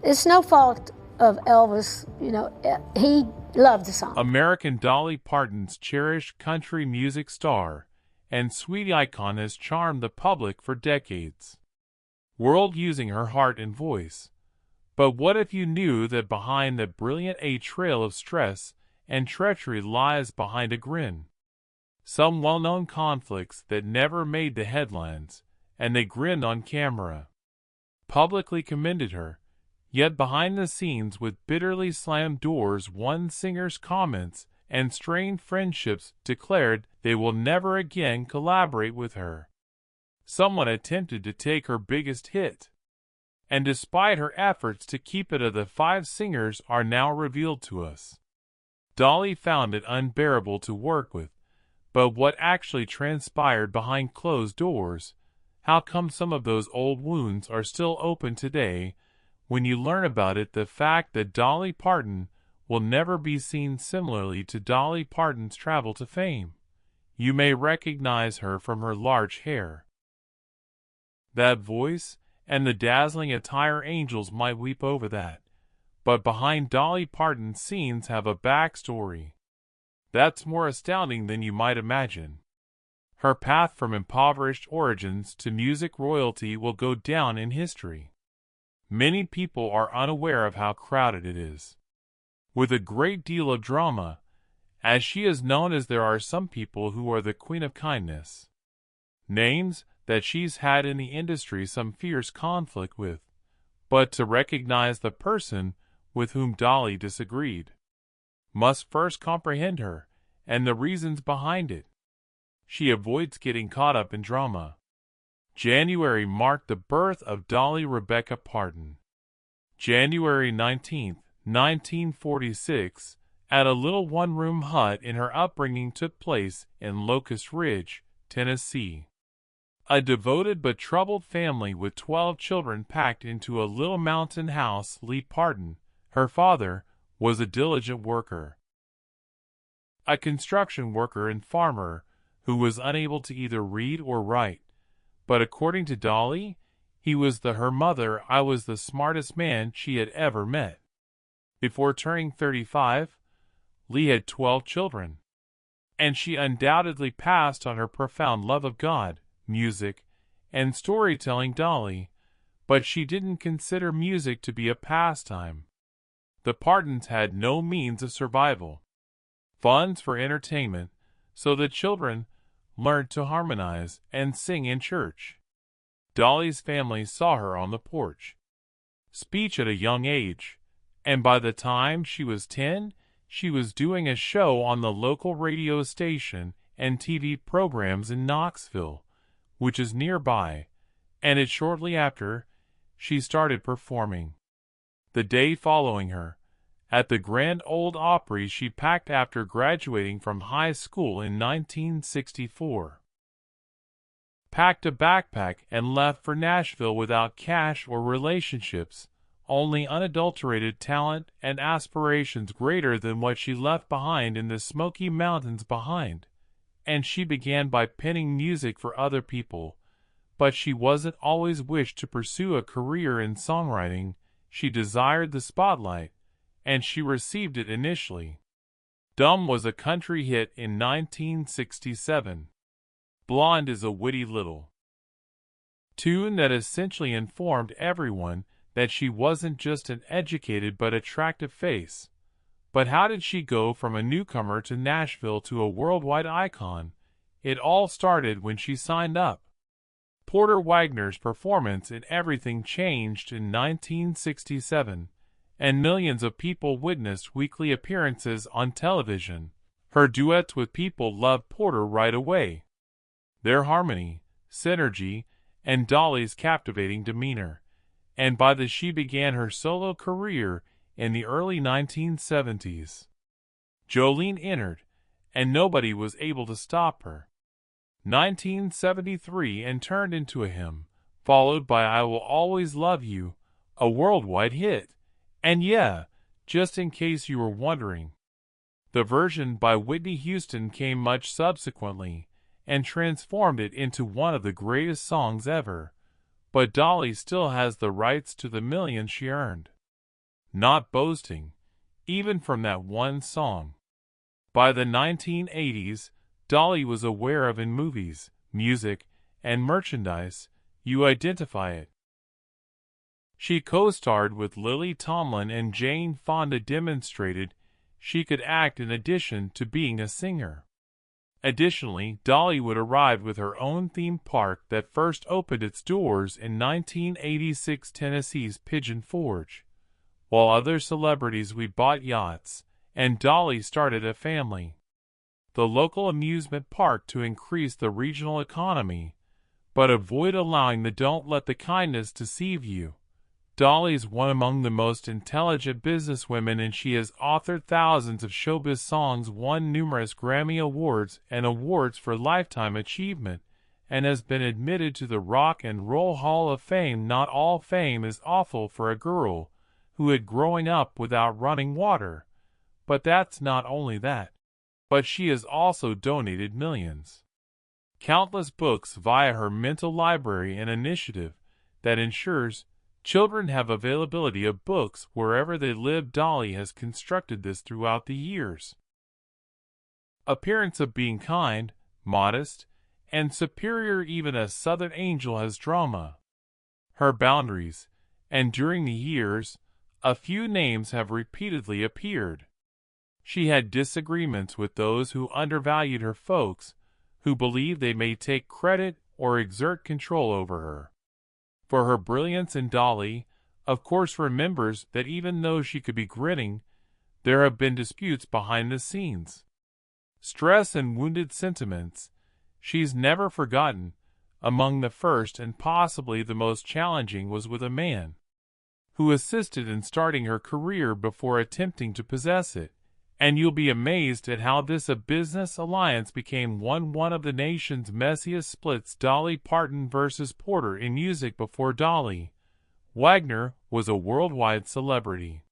It's no fault of Elvis. He loved the song. American Dolly Parton's cherished country music star and sweet icon has charmed the public for decades. World using her heart and voice. But what if you knew that behind that brilliant a trail of stress and treachery lies behind a grin? Some well-known conflicts that never made the headlines, and they grinned on camera. Publicly commended her, yet behind the scenes with bitterly slammed doors one singer's comments and strained friendships declared they will never again collaborate with her. Someone attempted to take her biggest hit, and despite her efforts to keep it, the five singers are now revealed to us. Dolly found it unbearable to work with, but what actually transpired behind closed doors? How come some of those old wounds are still open today? When you learn about it, the fact that Dolly Parton will never be seen similarly to Dolly Parton's travel to fame. You may recognize her from her large hair, that voice, and the dazzling attire. Angels might weep over that. But behind Dolly Parton's scenes have a backstory that's more astounding than you might imagine. Her path from impoverished origins to music royalty will go down in history. Many people are unaware of how crowded it is, with a great deal of drama. As she is known as, there are some people who are the queen of kindness. Names that she's had in the industry some fierce conflict with, but to recognize the person with whom Dolly disagreed, must first comprehend her and the reasons behind it. She avoids getting caught up in drama. January marked the birth of Dolly Rebecca Parton. January 19, 1946, at a little one-room hut in her upbringing took place in Locust Ridge, Tennessee. A devoted but troubled family with 12 children packed into a little mountain house. Lee Parton, her father, was a diligent worker, a construction worker and farmer who was unable to either read or write. But according to Dolly, he was her mother. I was the smartest man she had ever met. Before turning 35, Lee had 12 children, and she undoubtedly passed on her profound love of God, music, and storytelling. Dolly, but she didn't consider music to be a pastime. The Partons had no means of survival, funds for entertainment, so the children learned to harmonize and sing in church. Dolly's family saw her on the porch, speech at a young age, and by the time she was 10, she was doing a show on the local radio station and TV programs in Knoxville, which is nearby, and shortly after, she started performing. The day following her, at the Grand Ole Opry, she packed after graduating from high school in 1964. Packed a backpack and left for Nashville without cash or relationships, only unadulterated talent and aspirations greater than what she left behind in the Smoky Mountains behind. And she began by penning music for other people, but she wasn't always wished to pursue a career in songwriting. She desired the spotlight, and she received it initially. Dumb was a country hit in 1967. Blonde is a witty little tune that essentially informed everyone that she wasn't just an educated but attractive face. But how did she go from a newcomer to Nashville to a worldwide icon? It all started when she signed up. Porter Wagoner's performance in Everything changed in 1967, and millions of people witnessed weekly appearances on television. Her duets with people loved Porter right away. Their harmony, synergy, and Dolly's captivating demeanor. And by the she began her solo career in the early 1970s. Jolene entered, and nobody was able to stop her. 1973 and turned into a hymn, followed by I Will Always Love You, a worldwide hit. And yeah, just in case you were wondering, the version by Whitney Houston came much subsequently and transformed it into one of the greatest songs ever. But Dolly still has the rights to the millions she earned. not boasting, even from that one song. By the 1980s, Dolly was aware of in movies, music, and merchandise, you identify it. She co-starred with Lily Tomlin and Jane Fonda demonstrated she could act in addition to being a singer. Additionally, Dolly would arrive with her own theme park that first opened its doors in 1986 Tennessee's Pigeon Forge. While other celebrities we bought yachts, and Dolly started a family. The local amusement park to increase the regional economy, but avoid allowing the don't let the kindness deceive you. Dolly's one among the most intelligent businesswomen, and she has authored thousands of showbiz songs, won numerous Grammy Awards and awards for lifetime achievement, and has been admitted to the Rock and Roll Hall of Fame. Not all fame is awful for a girl who had growing up without running water, but that's not only that. But she has also donated millions. Countless books via her mental library, an initiative that ensures children have availability of books wherever they live. Dolly has constructed this throughout the years. Appearance of being kind, modest, and superior, even a Southern angel has drama. Her boundaries, and during the years, a few names have repeatedly appeared. She had disagreements with those who undervalued her, folks who believe they may take credit or exert control over her. For her brilliance, and Dolly, of course, remembers that even though she could be grinning, there have been disputes behind the scenes. Stress and wounded sentiments she's never forgotten. Among the first and possibly the most challenging was with a man who assisted in starting her career before attempting to possess it. And you'll be amazed at how this a business alliance became one of the nation's messiest splits. Dolly Parton versus Porter. In music, before Dolly, Wagner was a worldwide celebrity.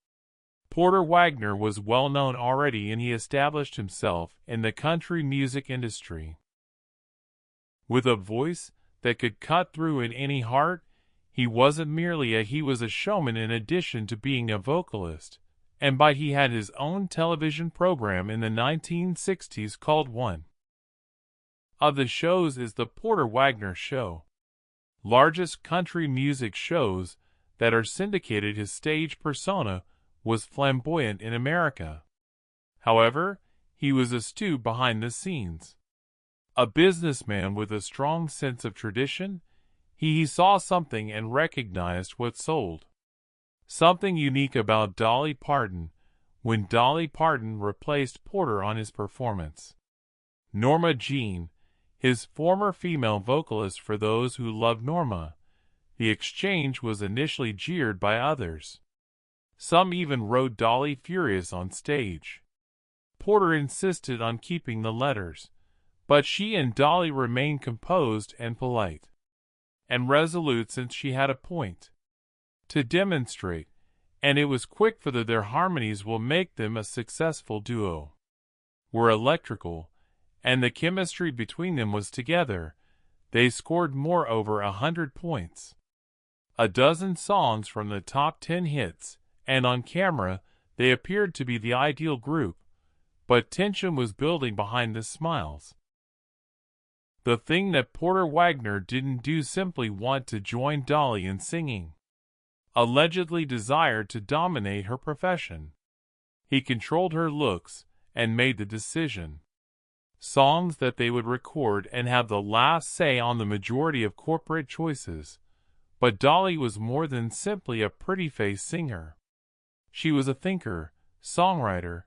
Porter Wagner was well known already, and he established himself in the country music industry. With a voice that could cut through in any heart, he wasn't merely he was a showman in addition to being a vocalist. And he had his own television program in the 1960s called One of the shows is The Porter Wagner Show. Largest country music shows that are syndicated. His stage persona was flamboyant in America. However, he was astute behind the scenes. A businessman with a strong sense of tradition, he saw something and recognized what sold. Something unique about Dolly Parton when Dolly Parton replaced Porter on his performance. Norma Jean, his former female vocalist. For those who loved Norma, the exchange was initially jeered by others. Some even wrote Dolly furious on stage. Porter insisted on keeping the letters, but she and Dolly remained composed and polite and resolute, since she had a point to demonstrate, and it was quick for their harmonies will make them a successful duo. Were electrical, and the chemistry between them was together. They scored more over 100 points. A dozen songs from the top 10 hits, and on camera, they appeared to be the ideal group, but tension was building behind the smiles. The thing that Porter Wagner didn't do simply want to join Dolly in singing. Allegedly desired to dominate her profession. He controlled her looks and made the decision. Songs that they would record and have the last say on the majority of corporate choices. But Dolly was more than simply a pretty-faced singer. She was a thinker, songwriter,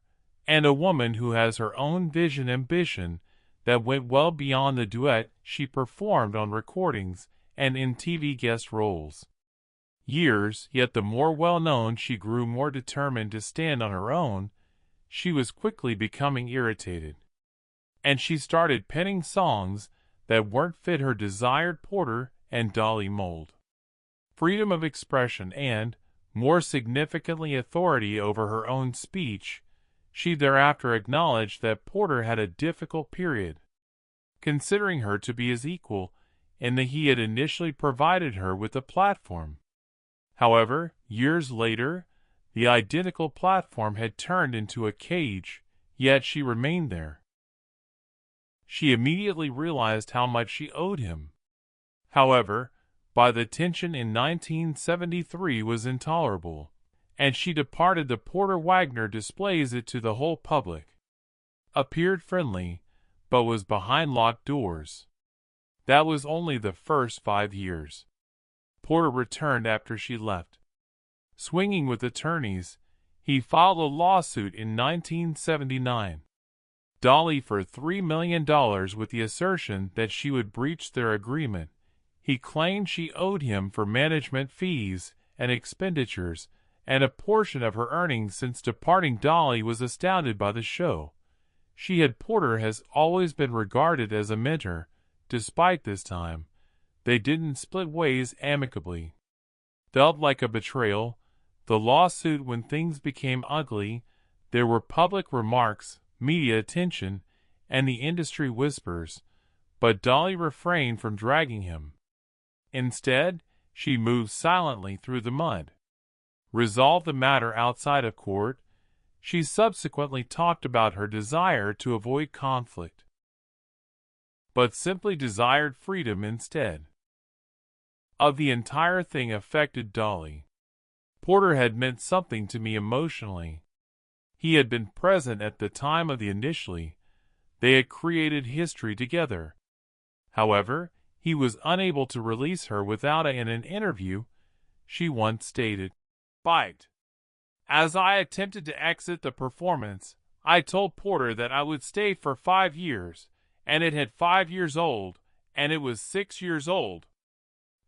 and a woman who has her own vision and ambition that went well beyond the duet she performed on recordings and in TV guest roles. Years, yet the more well-known she grew, more determined to stand on her own. She was quickly becoming irritated, and she started penning songs that weren't fit her desired Porter and Dolly mold. Freedom of expression and, more significantly, authority over her own speech. She thereafter acknowledged that Porter had a difficult period, considering her to be his equal, and that he had initially provided her with a platform. However, years later, The identical platform had turned into a cage, yet she remained there. She immediately realized how much she owed him. However, by the tension in 1973 was intolerable, and she departed. The Porter Wagner displays it to the whole public. Appeared friendly, but was behind locked doors. That was only the first 5 years. Porter returned after she left. Swinging with attorneys, he filed a lawsuit in 1979. Dolly for $3 million with the assertion that she would breach their agreement. He claimed she owed him for management fees and expenditures, and a portion of her earnings since departing. Dolly was astounded by the show. Porter has always been regarded as a mentor. Despite this time, they didn't split ways amicably. Felt like a betrayal. The lawsuit, when things became ugly, there were public remarks, media attention, and the industry whispers, but Dolly refrained from dragging him. Instead, she moved silently through the mud. Resolved the matter outside of court. She subsequently talked about her desire to avoid conflict, but simply desired freedom instead. Of the entire thing affected Dolly. Porter had meant something to me emotionally. He had been present at the time of the initially. They had created history together. However, he was unable to release her without in an interview. She once stated, "Bite. As I attempted to exit the performance, I told Porter that I would stay for 5 years, and it had 5 years old, and it was 6 years old.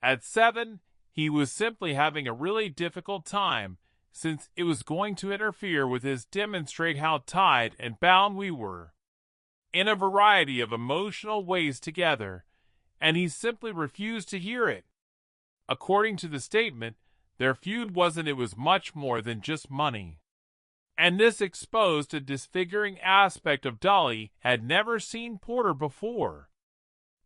At 7, he was simply having a really difficult time, since it was going to interfere with his demonstrate how tied and bound we were, in a variety of emotional ways together, and he simply refused to hear it." According to the statement, their feud wasn't, it was much more than just money. And this exposed a disfiguring aspect of Dolly had never seen Porter before.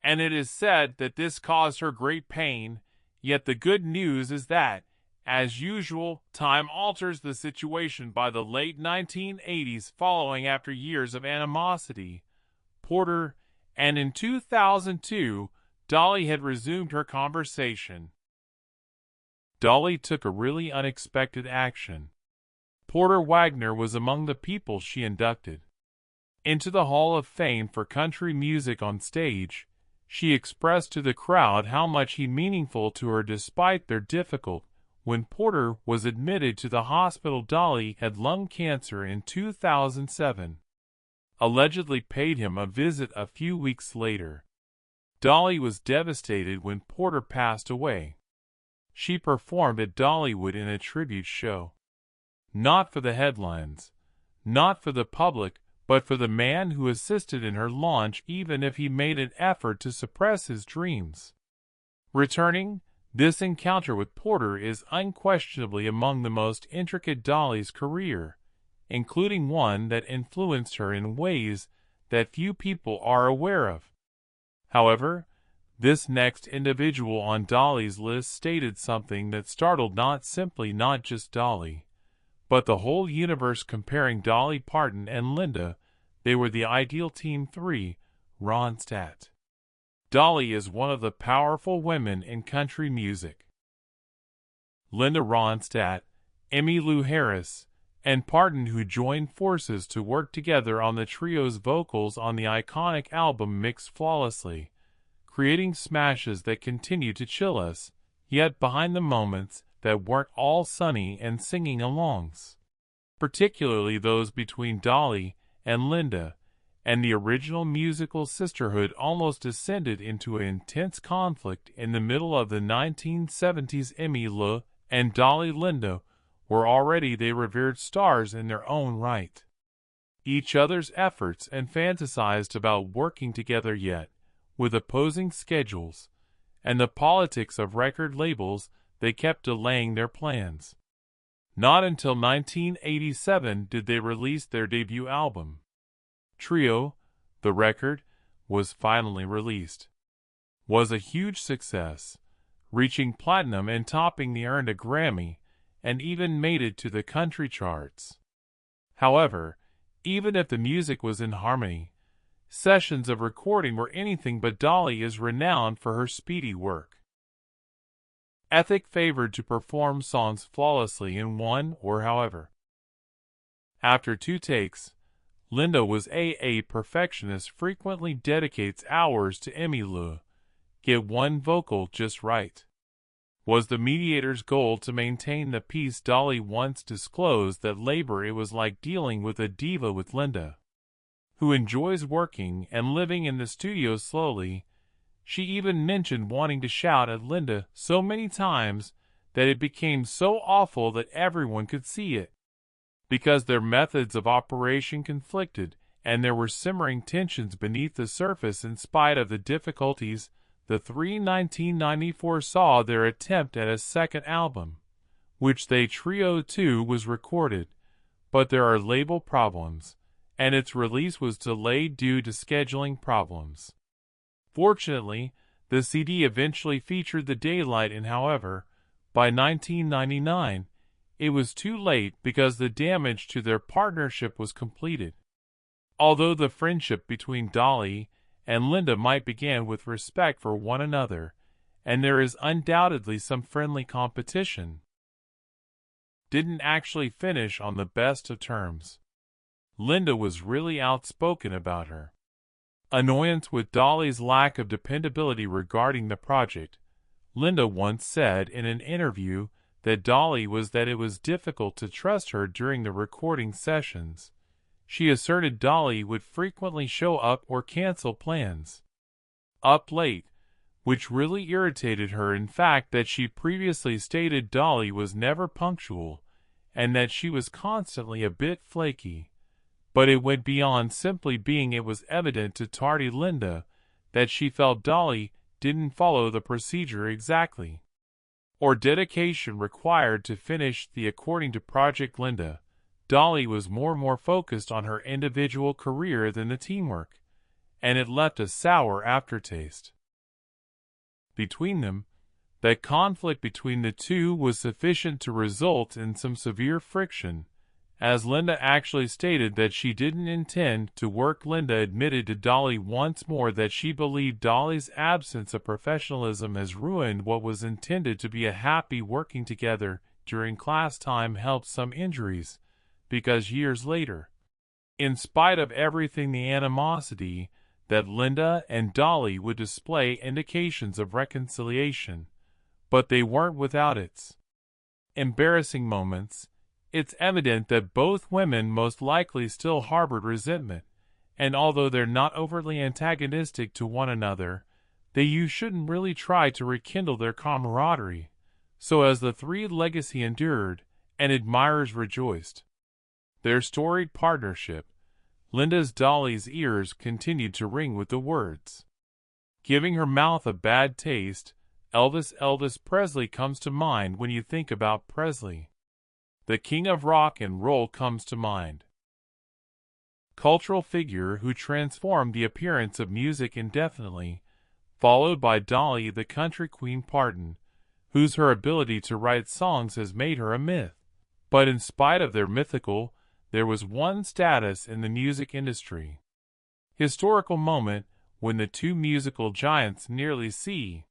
And it is said that this caused her great pain, yet the good news is that, as usual, time alters the situation. By the late 1980s, following after years of animosity, Porter, and in 2002, Dolly had resumed her conversation. Dolly took a really unexpected action. Porter Wagner was among the people she inducted into the Hall of Fame for country music. On stage, she expressed to the crowd how much he meaningful to her despite their difficult. When Porter was admitted to the hospital, Dolly had lung cancer in 2007. Allegedly paid him a visit a few weeks later. Dolly was devastated when Porter passed away. She performed at Dollywood in a tribute show. Not for the headlines, not for the public, but for the man who assisted in her launch, even if he made an effort to suppress his dreams. Returning, this encounter with Porter is unquestionably among the most intricate Dolly's career, including one that influenced her in ways that few people are aware of. However, this next individual on Dolly's list stated something that startled not just Dolly, but the whole universe. Comparing Dolly Parton and Linda, they were the ideal team. 3. Ronstadt. Dolly is one of the powerful women in country music. Linda Ronstadt, Emmylou Harris, and Parton, who joined forces to work together on the trio's vocals on the iconic album, mixed flawlessly, creating smashes that continue to chill us, yet behind the moments that weren't all sunny and singing alongs, particularly those between Dolly and Linda, and the original musical sisterhood almost descended into an intense conflict in the middle of the 1970s. Emmylou and Dolly Linda were already they revered stars in their own right. Each other's efforts and fantasized about working together, yet with opposing schedules and the politics of record labels, they kept delaying their plans. Not until 1987 did they release their debut album. Trio, the record, was finally released. Was a huge success, reaching platinum and topping the earned a Grammy, and even made it to the country charts. However, even if the music was in harmony, sessions of recording were anything but. Dolly is renowned for her speedy work ethic, favored to perform songs flawlessly in one or however. After 2 takes, Linda was a perfectionist, frequently dedicates hours to Emmylou, get one vocal just right. Was the mediator's goal to maintain the peace. Dolly once disclosed that labor it was like dealing with a diva with Linda, who enjoys working and living in the studio slowly. She even mentioned wanting to shout at Linda so many times that it became so awful that everyone could see it. Because their methods of operation conflicted, and there were simmering tensions beneath the surface. In spite of the difficulties, the 1994 saw their attempt at a second album, which they Trio 2 was recorded, but there are label problems, and its release was delayed due to scheduling problems. Fortunately, the CD eventually featured the daylight, and however, by 1999, it was too late because the damage to their partnership was completed. Although the friendship between Dolly and Linda might begin with respect for one another, and there is undoubtedly some friendly competition, didn't actually finish on the best of terms. Linda was really outspoken about her annoyance with Dolly's lack of dependability regarding the project. Linda once said in an interview that it was difficult to trust her during the recording sessions. She asserted Dolly would frequently show up or cancel plans up late, which really irritated her. In fact, that she previously stated Dolly was never punctual and that she was constantly a bit flaky. But it went beyond simply being. It was evident to tardy Linda that she felt Dolly didn't follow the procedure exactly, or dedication required to finish the. According to Project Linda, Dolly was more focused on her individual career than the teamwork, and it left a sour aftertaste between them. That conflict between the two was sufficient to result in some severe friction, as Linda actually stated that she didn't intend to work. Linda admitted to Dolly once more that she believed Dolly's absence of professionalism has ruined what was intended to be a happy working together during class time. Helped some injuries, because years later, in spite of everything, the animosity that Linda and Dolly would display indications of reconciliation, but they weren't without its embarrassing moments. It's evident that both women most likely still harbored resentment, and although they're not overtly antagonistic to one another, you shouldn't really try to rekindle their camaraderie. So as the three legacy endured, and admirers rejoiced their storied partnership, Linda's Dolly's ears continued to ring with the words, giving her mouth a bad taste. Elvis Presley comes to mind when you think about Presley. The king of rock and roll comes to mind. Cultural figure who transformed the appearance of music indefinitely, followed by Dolly the country queen Parton, whose her ability to write songs has made her a myth. But in spite of their mythical, there was one status in the music industry historical moment when the two musical giants nearly see